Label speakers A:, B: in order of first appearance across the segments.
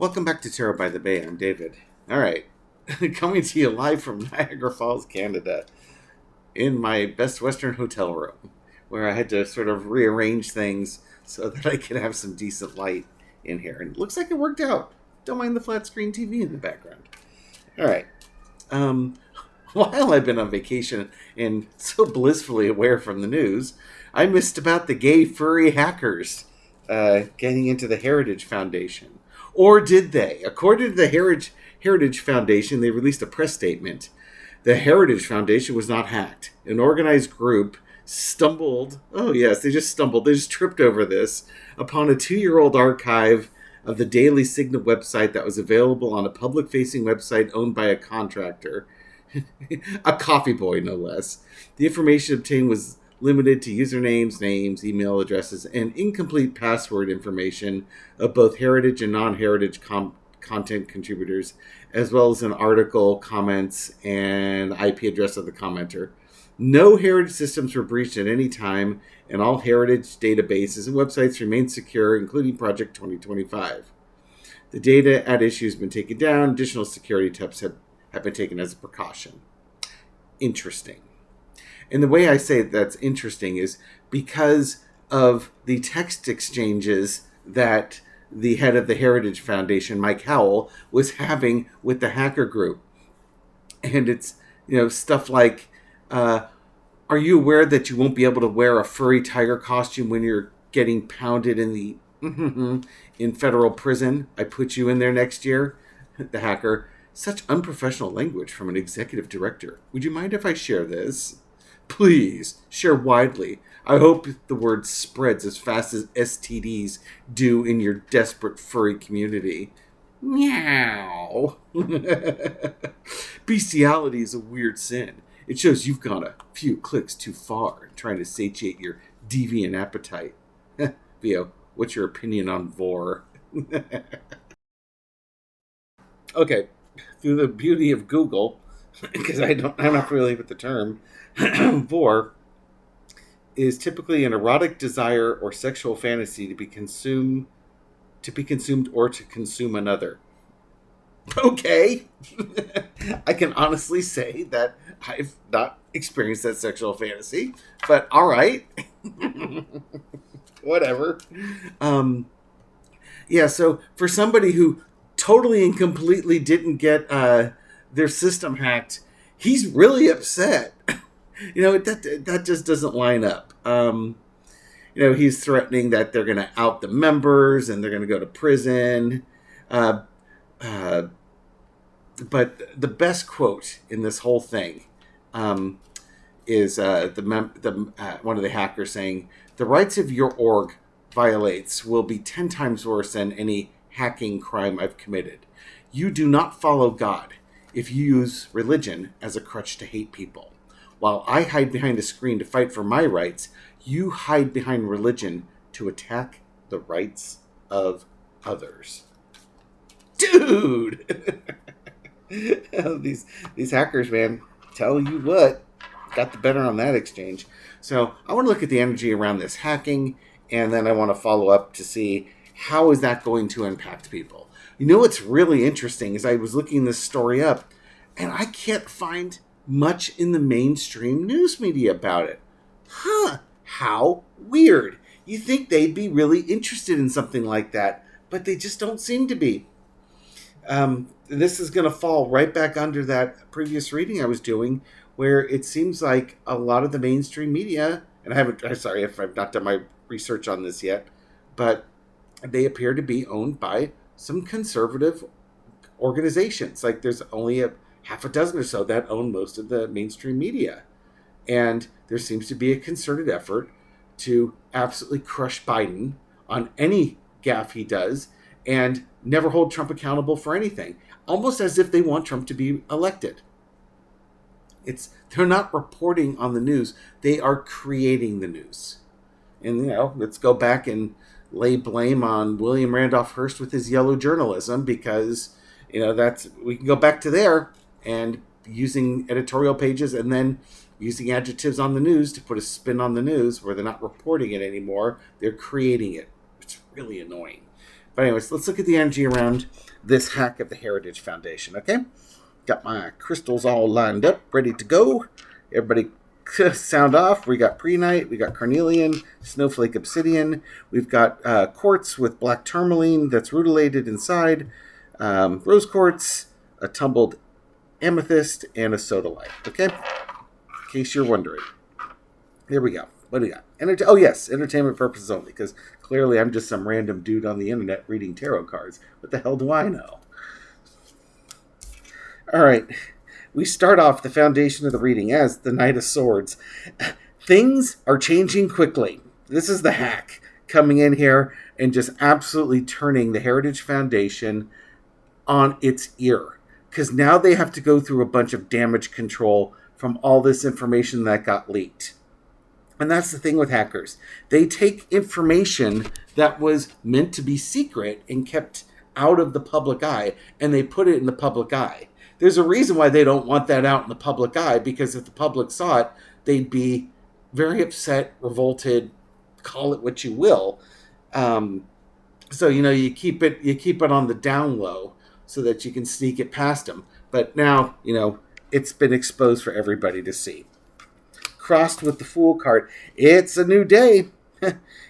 A: Welcome back to Tarot by the Bay. I'm David. All right. Coming to you live from Niagara Falls, Canada, in my Best Western hotel room, where I had to sort of rearrange things so that I could have some decent light in here. And it looks like it worked out. Don't mind the flat screen TV in the background. All right. Um, while I've been on vacation and so blissfully aware from the news, I missed about the Gay Furry Hackers getting into the Heritage Foundation. Or did they? According to the Heritage Foundation, they released a press statement. The Heritage Foundation was not hacked. An organized group stumbled. Oh, yes, they just stumbled. They just tripped over this upon a 2-year-old archive of the Daily Signal website that was available on a public-facing website owned by a contractor. A coffee boy, no less. The information obtained was limited to usernames, names, email addresses, and incomplete password information of both heritage and non-heritage content contributors, as well as an article, comments, and IP address of the commenter. No heritage systems were breached at any time, and all heritage databases and websites remain secure, including Project 2025. The data at issue has been taken down. Additional security steps have been taken as a precaution. Interesting. And the way I say that's interesting is because of the text exchanges that the head of the Heritage Foundation, Mike Howell, was having with the hacker group. And it's, stuff like, are you aware that you won't be able to wear a furry tiger costume when you're getting pounded in federal prison? I put you in there next year. The hacker, such unprofessional language from an executive director. Would you mind if I share this? Please, share widely. I hope the word spreads as fast as STDs do in your desperate furry community. Meow. Bestiality is a weird sin. It shows you've gone a few clicks too far in trying to satiate your deviant appetite. Theo, what's your opinion on Vore? Okay, through the beauty of Google, because I'm not familiar with the term, Vore is typically an erotic desire or sexual fantasy to be consumed or to consume another. Okay. I can honestly say that I've not experienced that sexual fantasy, but all right. Whatever. Yeah, so for somebody who totally and completely didn't get their system hacked, he's really upset. That just doesn't line up. He's threatening that they're going to out the members and they're going to go to prison. But the best quote in this whole thing is one of the hackers saying, "The rights of your org violates will be 10 times worse than any hacking crime I've committed. You do not follow God if you use religion as a crutch to hate people. While I hide behind a screen to fight for my rights, you hide behind religion to attack the rights of others." Dude! These hackers, man, tell you what, got the better on that exchange. So I want to look at the energy around this hacking, and then I want to follow up to see how is that going to impact people. What's really interesting is I was looking this story up, and I can't find much in the mainstream news media about it. How weird. You think they'd be really interested in something like that, but they just don't seem to be. This is going to fall right back under that previous reading I was doing, where it seems like a lot of the mainstream media, and I'm sorry if I've not done my research on this yet, but they appear to be owned by some conservative organizations. Like there's only a half a dozen or so that own most of the mainstream media. And there seems to be a concerted effort to absolutely crush Biden on any gaffe he does and never hold Trump accountable for anything. Almost as if they want Trump to be elected. They're not reporting on the news. They are creating the news. And, let's go back and lay blame on William Randolph Hearst with his yellow journalism because, we can go back to there and using editorial pages and then using adjectives on the news to put a spin on the news where they're not reporting it anymore. They're creating it. It's really annoying. But anyways, let's look at the energy around this hack of the Heritage Foundation, okay? Got my crystals all lined up, ready to go. Everybody sound off. We got Prehnite, we got Carnelian, Snowflake Obsidian. We've got quartz with black tourmaline that's rutilated inside, rose quartz, a tumbled amethyst, and a sodalite, okay? In case you're wondering. Here we go. What do we got? Oh, yes, entertainment purposes only, because clearly I'm just some random dude on the internet reading tarot cards. What the hell do I know? All right. We start off the foundation of the reading as the Knight of Swords. Things are changing quickly. This is the hack coming in here and just absolutely turning the Heritage Foundation on its ear. Because now they have to go through a bunch of damage control from all this information that got leaked. And that's the thing with hackers. They take information that was meant to be secret and kept out of the public eye, and they put it in the public eye. There's a reason why they don't want that out in the public eye, because if the public saw it, they'd be very upset, revolted, call it what you will. So, you keep it on the down low so that you can sneak it past them. But now, it's been exposed for everybody to see. Crossed with the Fool card. It's a new day.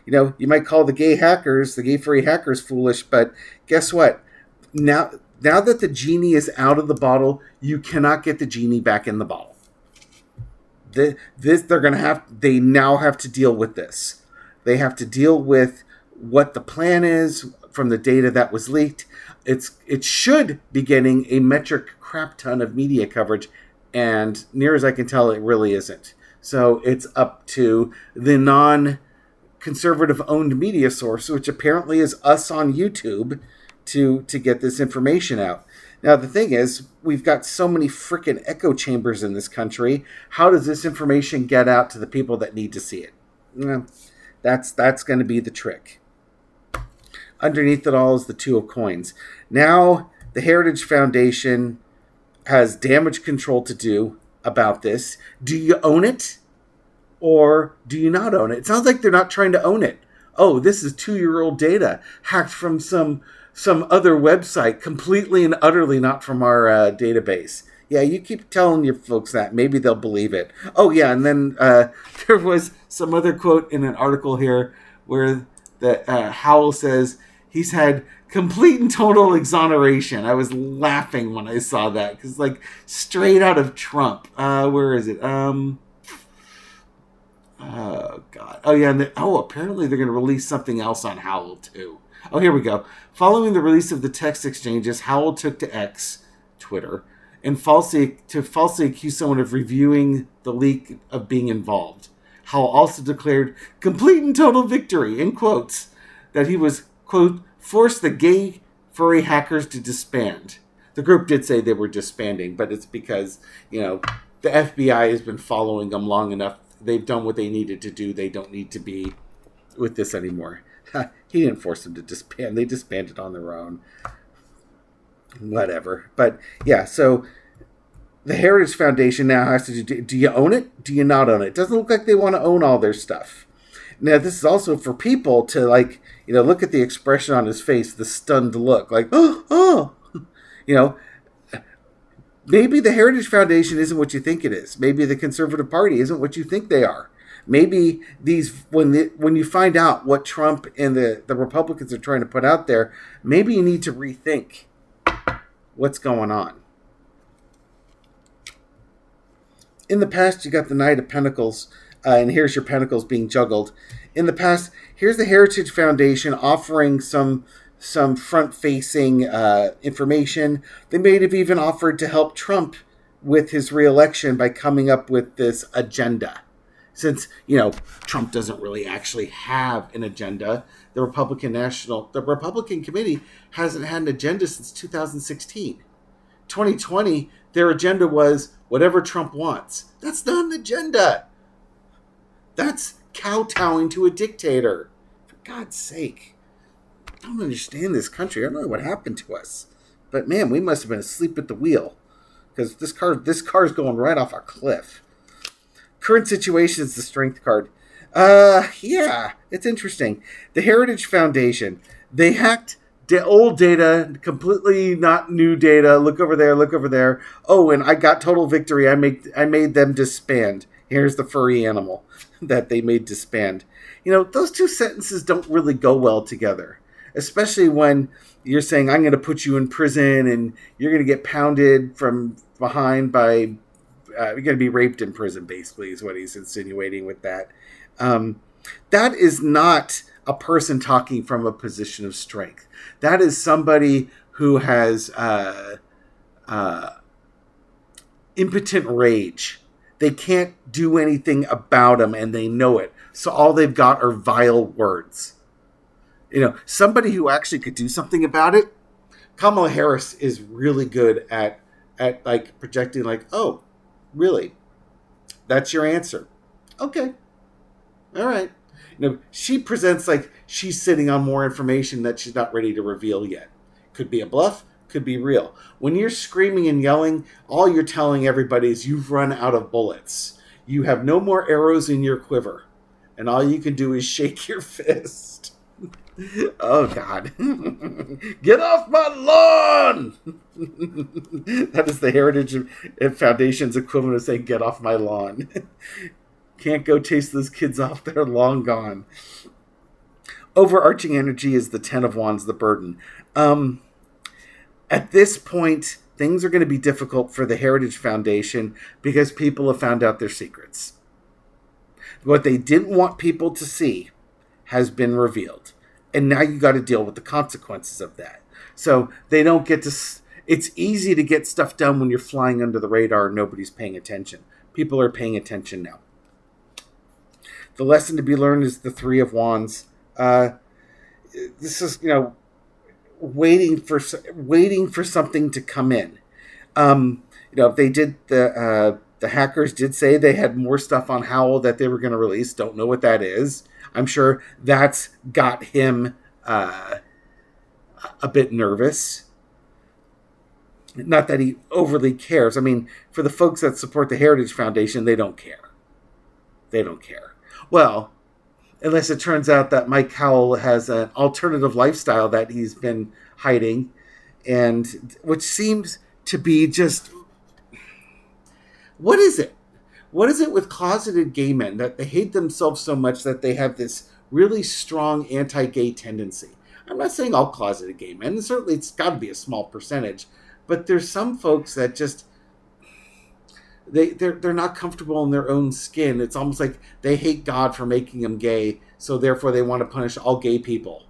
A: You might call the Gay Furry Hackers foolish, but guess what? Now that the genie is out of the bottle, you cannot get the genie back in the bottle. They now have to deal with this. They have to deal with what the plan is from the data that was leaked. It should be getting a metric crap ton of media coverage, and near as I can tell, it really isn't. So it's up to the non-conservative owned media source, which apparently is us on YouTube, to get this information out. Now, the thing is, we've got so many freaking echo chambers in this country. How does this information get out to the people that need to see it? That's going to be the trick. Underneath it all is the Two of Coins. Now, the Heritage Foundation has damage control to do about this. Do you own it? Or do you not own it? It sounds like they're not trying to own it. Oh, this is 2-year-old data hacked from some other website, completely and utterly not from our database. Yeah, you keep telling your folks that. Maybe they'll believe it. Oh, yeah, and then there was some other quote in an article here where Howell says he's had complete and total exoneration. I was laughing when I saw that, because, straight out of Trump. Where is it? Oh, God. Oh, yeah, and apparently they're going to release something else on Howell, too. Oh, here we go. Following the release of the text exchanges, Howell took to X, Twitter, and falsely accused someone of reviewing the leak of being involved. Howell also declared complete and total victory, in quotes, that he was, quote, forced the Gay Furry Hackers to disband. The group did say they were disbanding, but it's because, the FBI has been following them long enough. They've done what they needed to do. They don't need to be with this anymore. He didn't force them to disband. They disbanded on their own. Whatever. But, yeah, so the Heritage Foundation now has to do you own it? Do you not own it? It doesn't look like they want to own all their stuff. Now, this is also for people to, look at the expression on his face, the stunned look, maybe the Heritage Foundation isn't what you think it is. Maybe the Conservative Party isn't what you think they are. Maybe when you find out what Trump and the Republicans are trying to put out there, maybe you need to rethink what's going on. In the past, you got the Knight of Pentacles, and here's your pentacles being juggled. In the past, here's the Heritage Foundation offering some front-facing information. They may have even offered to help Trump with his re-election by coming up with this agenda. Since, Trump doesn't really actually have an agenda, the Republican Committee hasn't had an agenda since 2016. 2020, their agenda was whatever Trump wants. That's not an agenda. That's kowtowing to a dictator. For God's sake. I don't understand this country. I don't know what happened to us. But man, we must have been asleep at the wheel. Because this car's going right off a cliff. Current situation is the Strength card. Yeah, it's interesting. The Heritage Foundation. They hacked old data, completely not new data. Look over there, look over there. Oh, and I got total victory. I made them disband. Here's the furry animal that they made disband. Those two sentences don't really go well together, especially when you're saying I'm going to put you in prison and you're going to get pounded from behind by you're going to be raped in prison, basically, is what he's insinuating with that. That is not a person talking from a position of strength. That is somebody who has impotent rage. They can't do anything about them, and they know it. So all they've got are vile words. Somebody who actually could do something about it. Kamala Harris is really good at like projecting, like, oh, really? That's your answer? Okay. All right. She presents like she's sitting on more information that she's not ready to reveal yet. Could be a bluff, could be real. When you're screaming and yelling, all you're telling everybody is you've run out of bullets. You have no more arrows in your quiver. And all you can do is shake your fist. Oh, God. Get off my lawn! That is the Heritage Foundation's equivalent of saying, get off my lawn. Can't go chase those kids off. They're long gone. Overarching energy is the Ten of Wands, the burden. At this point, things are going to be difficult for the Heritage Foundation because people have found out their secrets. What they didn't want people to see has been revealed. And now you got to deal with the consequences of that. So they don't get to... It's easy to get stuff done when you're flying under the radar and nobody's paying attention. People are paying attention now. The lesson to be learned is the Three of Wands. This is, waiting for something to come in. They did the hackers did say they had more stuff on Howell that they were going to release. Don't know what that is. I'm sure that's got him a bit nervous. Not that he overly cares. I mean, for the folks that support the Heritage Foundation, they don't care. They don't care. Well, unless it turns out that Mike Howell has an alternative lifestyle that he's been hiding, and which seems to be just... What is it? What is it with closeted gay men that they hate themselves so much that they have this really strong anti-gay tendency? I'm not saying all closeted gay men, and certainly it's got to be a small percentage, but there's some folks that just... They're not comfortable in their own skin. It's almost like they hate God for making them gay, so therefore they want to punish all gay people.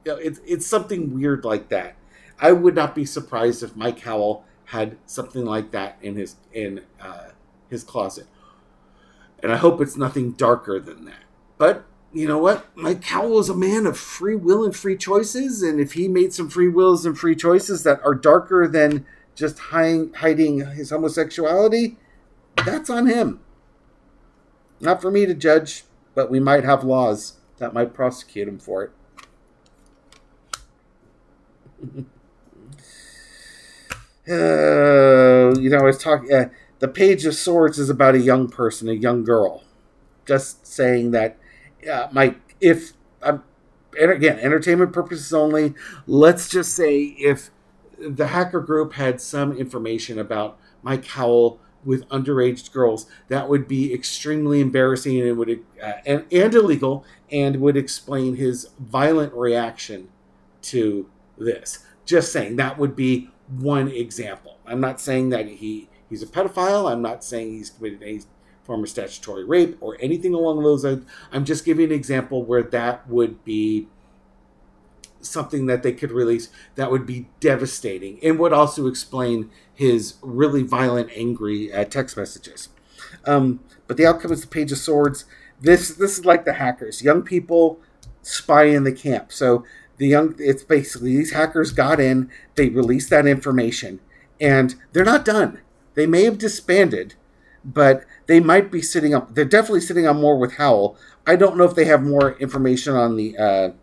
A: It's something weird like that. I would not be surprised if Mike Howell had something like that in his closet. And I hope it's nothing darker than that. But you know what? Mike Howell is a man of free will and free choices, and if he made some free wills and free choices that are darker than just hiding his homosexuality, that's on him. Not for me to judge, but we might have laws that might prosecute him for it. I was talking... the Page of Swords is about a young person, a young girl. Just saying that, and again, entertainment purposes only, let's just say if the hacker group had some information about Mike Howell with underage girls, that would be extremely embarrassing and would and illegal, and would explain his violent reaction to this. Just saying, that would be one example. I'm not saying that he's a pedophile. I'm not saying he's committed any form of statutory rape or anything along those lines. I'm just giving an example where that would be something that they could release that would be devastating and would also explain his really violent, angry text messages. But the outcome is the Page of Swords. This is like the hackers. Young people spy in the camp. So it's basically these hackers got in, they released that information, and they're not done. They may have disbanded, but they might be sitting up. They're definitely sitting on more with Howell. I don't know if they have more information on the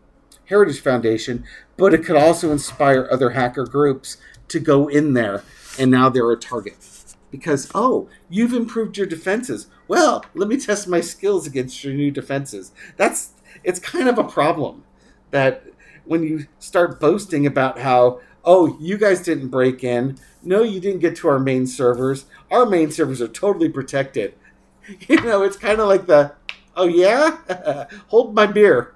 A: Heritage Foundation, but it could also inspire other hacker groups to go in there, and now they're a target. Because, you've improved your defenses. Well, let me test my skills against your new defenses. It's kind of a problem that when you start boasting about how, oh, you guys didn't break in. No, you didn't get to our main servers. Our main servers are totally protected. It's kind of like oh yeah? Hold my beer.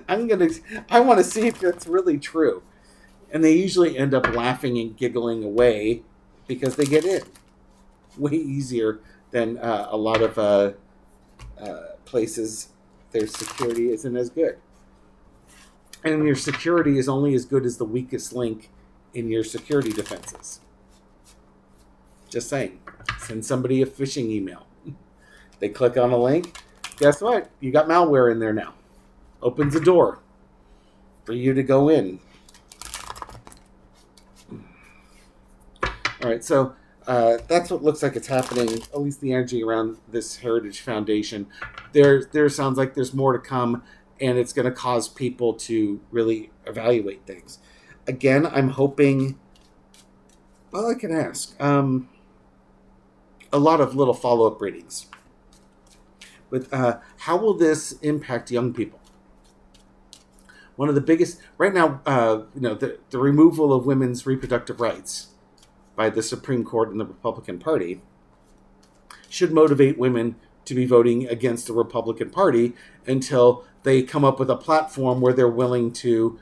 A: I want to see if that's really true. And they usually end up laughing and giggling away because they get in way easier than a lot of places. Their security isn't as good. And your security is only as good as the weakest link in your security defenses. Just saying. Send somebody a phishing email. They click on a link. Guess what? You got malware in there now. Opens a door for you to go in. All right, so that's what looks like it's happening, at least the energy around this Heritage Foundation. There sounds like there's more to come, and it's going to cause people to really evaluate things. Again, I'm hoping, well, I can ask, a lot of little follow-up readings. With how will this impact young people? One of the biggest, right now, the removal of women's reproductive rights by the Supreme Court and the Republican Party should motivate women to be voting against the Republican Party until they come up with a platform where they're willing to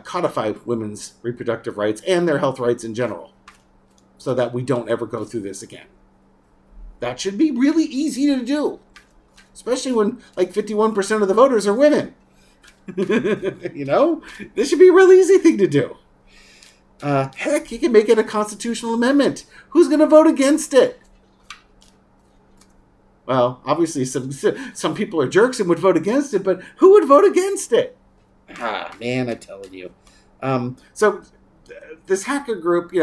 A: codify women's reproductive rights and their health rights in general, so that we don't ever go through this again. That should be really easy to do, especially when like 51% of the voters are women. This should be a really easy thing to do. Heck, you can make it a constitutional amendment. Who's going to vote against it? Well, obviously some people are jerks and would vote against it, but who would vote against it? Man, I'm telling you. So this hacker group,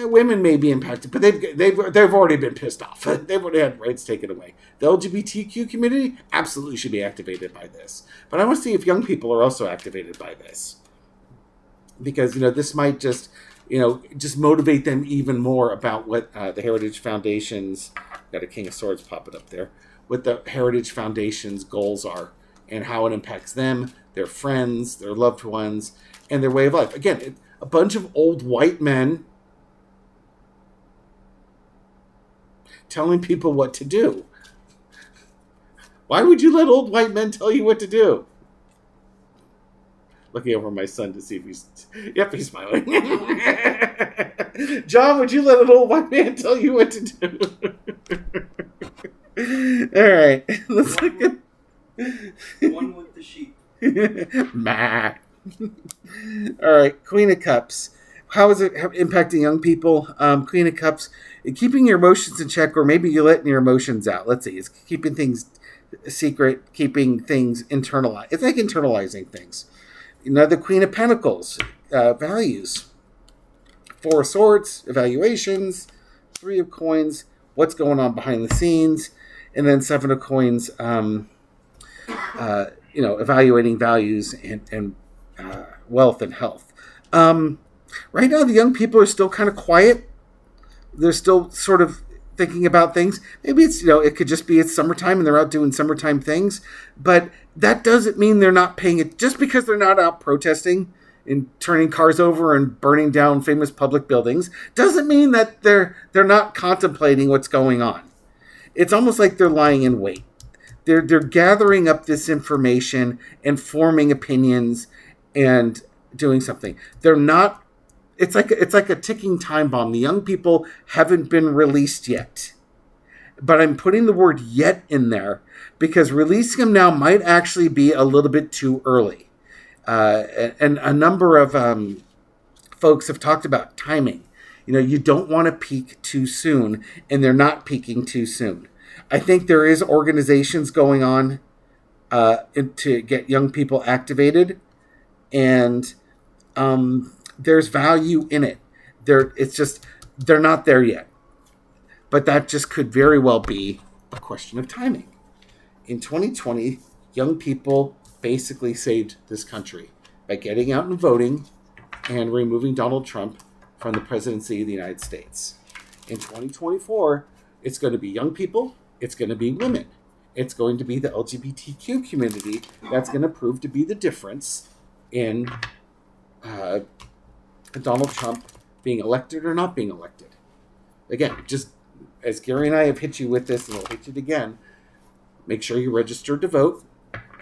A: women may be impacted, but they've already been pissed off. They've already had rights taken away. The LGBTQ community absolutely should be activated by this. But I want to see if young people are also activated by this. Because, this might just motivate them even more about what the Heritage Foundation's, got a King of Swords popping up there, what the Heritage Foundation's goals are and how it impacts them, their friends, their loved ones, and their way of life. Again, a bunch of old white men telling people what to do. Why would you let old white men tell you what to do? Looking over my son to see if he's... Yep, he's smiling. John, would you let an old white man tell you what to do? All right. Let's look at...
B: One with the sheep.
A: All right, Queen of Cups. How is it impacting young people? Queen of Cups, keeping your emotions in check, or maybe you're letting your emotions out. Let's see. It's keeping things secret, keeping things internalized. It's like internalizing things. The Queen of Pentacles, values. Four of Swords, evaluations. Three of Coins, what's going on behind the scenes. And then Seven of Coins, evaluating values and wealth and health. Right now, the young people are still kind of quiet. They're still sort of thinking about things. Maybe it's, it could just be it's summertime and they're out doing summertime things. But that doesn't mean they're not paying it. Just because they're not out protesting and turning cars over and burning down famous public buildings doesn't mean that they're not contemplating what's going on. It's almost like they're lying in wait. They're gathering up this information and forming opinions and doing something. They're not. It's like a ticking time bomb. The young people haven't been released yet, but I'm putting the word "yet" in there because releasing them now might actually be a little bit too early. And a number of folks have talked about timing. You don't want to peak too soon, and they're not peaking too soon. I think there is organizations going on to get young people activated, and there's value in it. It's just they're not there yet. But that just could very well be a question of timing. In 2020, young people basically saved this country by getting out and voting and removing Donald Trump from the presidency of the United States. In 2024, it's going to be young people, it's going to be women, it's going to be the LGBTQ community that's going to prove to be the difference in Donald Trump being elected or not being elected. Again, just as Gary and I have hit you with this, and we'll hit it again, make sure you're registered to vote.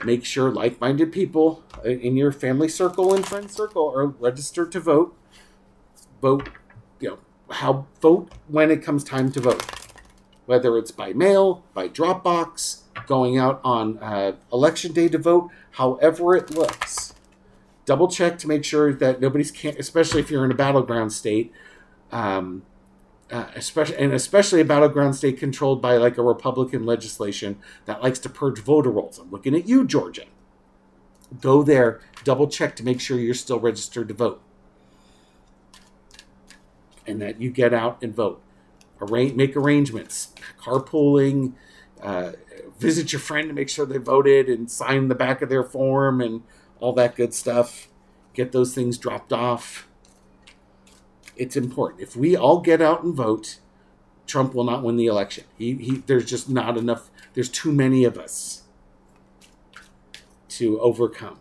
A: Make sure like-minded people in your family circle and friend circle are registered to vote. Vote, vote when it comes time to vote. Whether it's by mail, by Dropbox, going out on election day to vote, however it looks. Double check to make sure that nobody's especially if you're in a battleground state, especially a battleground state controlled by like a Republican legislation that likes to purge voter rolls. I'm looking at you, Georgia. Go there, double check to make sure you're still registered to vote, and that you get out and vote. Make arrangements, carpooling, visit your friend to make sure they voted and sign the back of their form and all that good stuff. Get those things dropped off. It's important. If we all get out and vote, Trump will not win the election. There's just not enough. There's too many of us to overcome.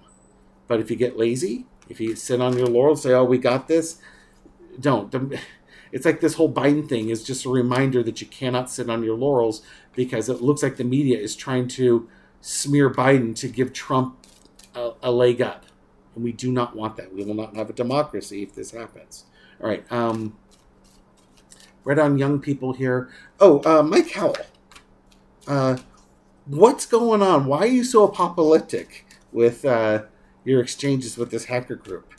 A: But if you get lazy, if you sit on your laurels, say, "Oh, we got this," don't. It's like this whole Biden thing is just a reminder that you cannot sit on your laurels, because it looks like the media is trying to smear Biden to give Trump a leg up. And we do not want that. We will not have a democracy if this happens. All right. Right on young people here. Oh, Mike Howell. What's going on? Why are you so apocalyptic with your exchanges with this hacker group?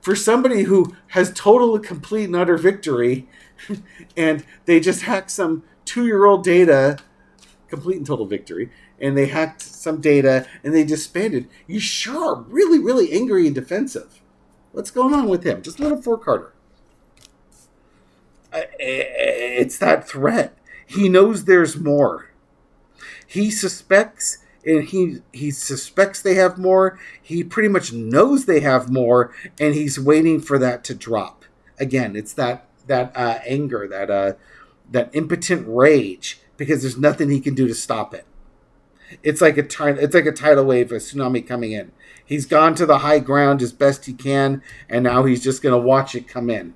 A: For somebody who has total, complete, and utter victory, and they just hacked some 2-year-old data, complete and total victory, and they hacked some data, and they disbanded. You sure are really, really angry and defensive. What's going on with him? Just a little four-carder. It's that threat. He knows there's more. He suspects... And he suspects they have more. He pretty much knows they have more, and he's waiting for that to drop. Again, it's that anger, that impotent rage, because there's nothing he can do to stop it. It's like a tidal wave, a tsunami coming in. He's gone to the high ground as best he can, and now he's just going to watch it come in.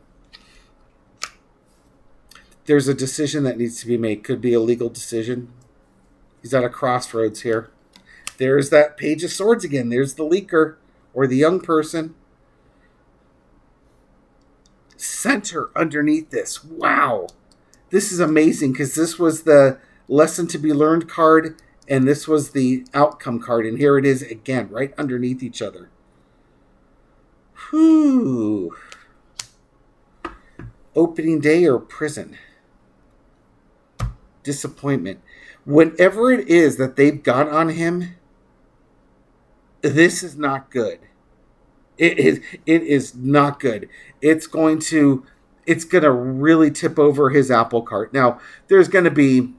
A: There's a decision that needs to be made. Could be a legal decision. He's at a crossroads here. There's that Page of Swords again. There's the leaker or the young person. Center underneath this. Wow. This is amazing, because this was the lesson to be learned card, and this was the outcome card. And here it is again, right underneath each other. Whew. Opening day or prison. Disappointment. Whenever it is that they've got on him, this is not good. It is not good. It's going to really tip over his apple cart. Now, there's going to be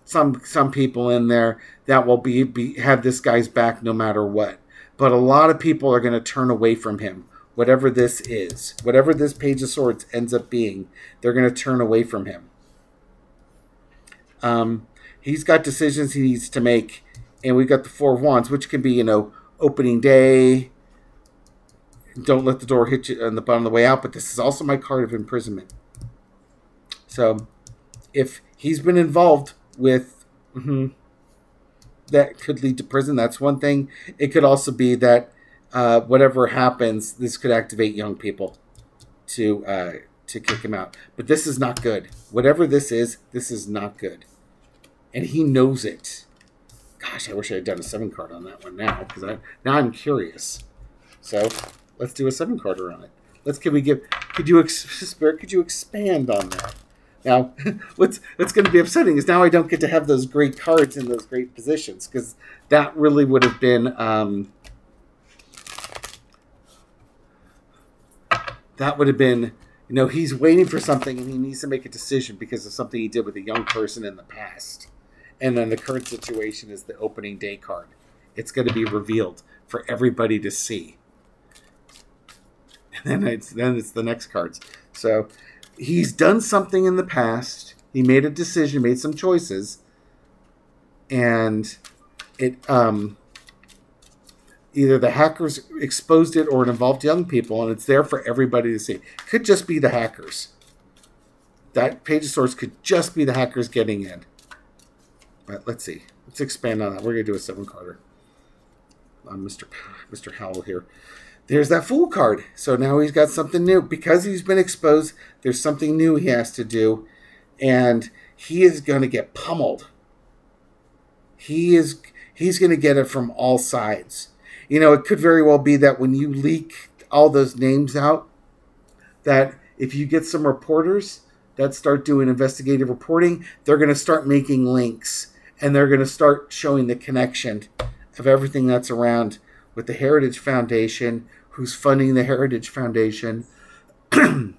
A: some people in there that will have this guy's back no matter what. But a lot of people are going to turn away from him. Whatever this is, whatever this Page of Swords ends up being, they're going to turn away from him. He's got decisions he needs to make, and we've got the Four of Wands, which can be, opening day. Don't let the door hit you on the bottom of the way out, but this is also my card of imprisonment. So, if he's been involved with that could lead to prison, that's one thing. It could also be that whatever happens, this could activate young people to kick him out. But this is not good. Whatever this is not good. And he knows it. Gosh, I wish I had done a 7 card on that one now, because now I'm curious. So let's do a 7 carder on it. Could you expand on that? Now, what's going to be upsetting is now I don't get to have those great cards in those great positions, because that really would have been he's waiting for something and he needs to make a decision because of something he did with a young person in the past. And then the current situation is the opening day card. It's going to be revealed for everybody to see. And then it's the next cards. So he's done something in the past. He made a decision, made some choices. And Either the hackers exposed it or it involved young people, and it's there for everybody to see. Could just be the hackers. That page source could just be the hackers getting in. But let's see. Let's expand on that. We're going to do a 7-carder. Mr. Howell here. There's that Fool card. So now he's got something new. Because he's been exposed, there's something new he has to do. And he is going to get pummeled. He's going to get it from all sides. You know, it could very well be that when you leak all those names out, that if you get some reporters that start doing investigative reporting, they're going to start making links. And they're going to start showing the connection of everything that's around with the Heritage Foundation, who's funding the Heritage Foundation. And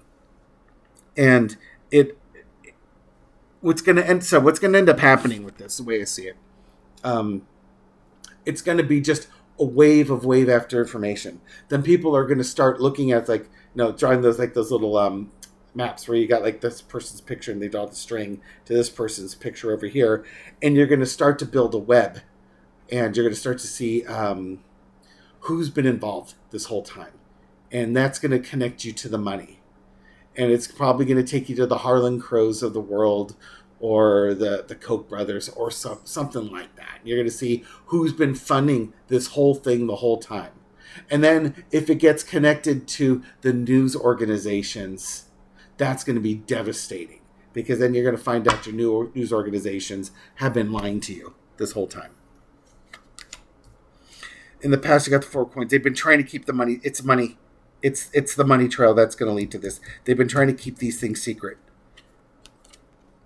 A: what's going to end up happening with this, the way I see it, it's going to be just a wave after information. Then people are going to start looking at, like, you know, drawing those little maps where you got like this person's picture and they draw the string to this person's picture over here, and you're going to start to build a web, and you're going to start to see who's been involved this whole time, and that's going to connect you to the money, and it's probably going to take you to the Harlan Crows of the world, or the Koch brothers, or something like that. You're going to see who's been funding this whole thing the whole time. And then if it gets connected to the news organizations, that's going to be devastating, because then you're going to find out your news organizations have been lying to you this whole time. In the past, you got the 4 coins. They've been trying to keep the money. It's money. It's the money trail that's going to lead to this. They've been trying to keep these things secret.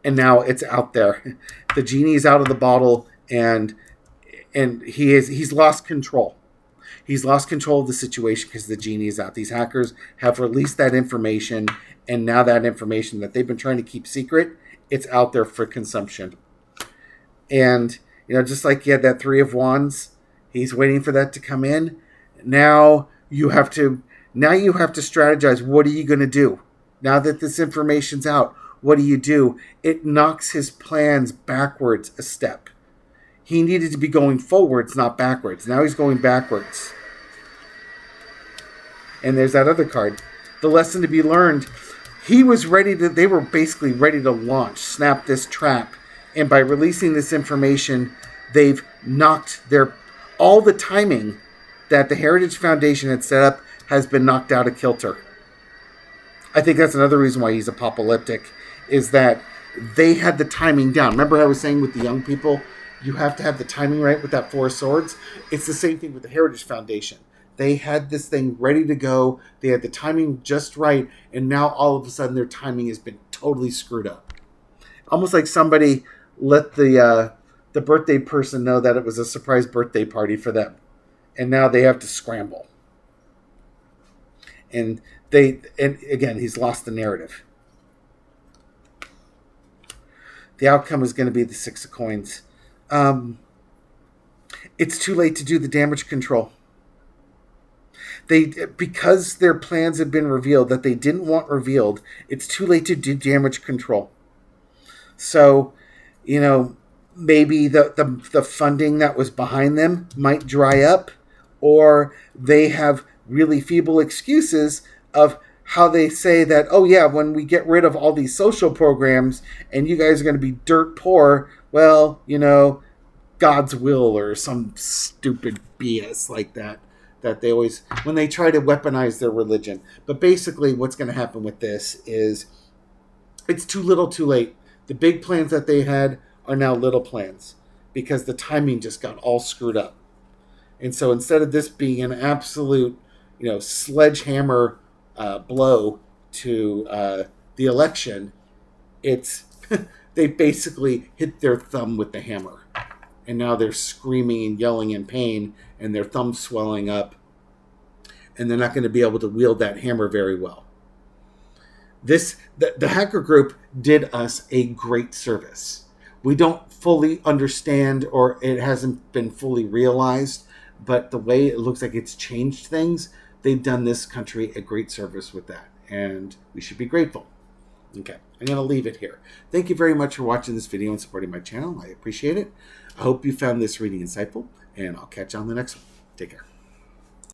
A: And now it's out there. The genie's out of the bottle, and he's lost control. He's lost control of the situation because the genie is out. These hackers have released that information, and now that information that they've been trying to keep secret, it's out there for consumption. And, you know, just like he had that 3 of Wands, he's waiting for that to come in. Now you have to strategize. What are you going to do? Now that this information's out, what do? It knocks his plans backwards a step. He needed to be going forwards, not backwards. Now he's going backwards. And there's that other card. The lesson to be learned. They were basically ready to launch, snap this trap. And by releasing this information, they've knocked all the timing that the Heritage Foundation had set up has been knocked out of kilter. I think that's another reason why he's apocalyptic, is that they had the timing down. Remember I was saying with the young people, you have to have the timing right with that 4 swords? It's the same thing with the Heritage Foundation. They had this thing ready to go. They had the timing just right, and now all of a sudden their timing has been totally screwed up. Almost like somebody let the birthday person know that it was a surprise birthday party for them, and now they have to scramble. And again, he's lost the narrative. The outcome is going to be the 6 of coins. It's too late to do the damage control. Because their plans have been revealed that they didn't want revealed, it's too late to do damage control. So, you know, maybe the funding that was behind them might dry up, or they have really feeble excuses of how they say that, oh yeah, when we get rid of all these social programs and you guys are going to be dirt poor, well, you know, God's will, or some stupid BS like that they always, when they try to weaponize their religion. But basically what's going to happen with this is it's too little too late. The big plans that they had are now little plans because the timing just got all screwed up. And so instead of this being an absolute, you know, sledgehammer blow to the election, it's they basically hit their thumb with the hammer. And now they're screaming and yelling in pain, and their thumb's swelling up, and they're not going to be able to wield that hammer very well. The hacker group did us a great service. We don't fully understand, or it hasn't been fully realized, but the way it looks like it's changed things, they've done this country a great service with that, and we should be grateful. Okay, I'm going to leave it here. Thank you very much for watching this video and supporting my channel. I appreciate it. I hope you found this reading insightful, and I'll catch you on the next one. Take care.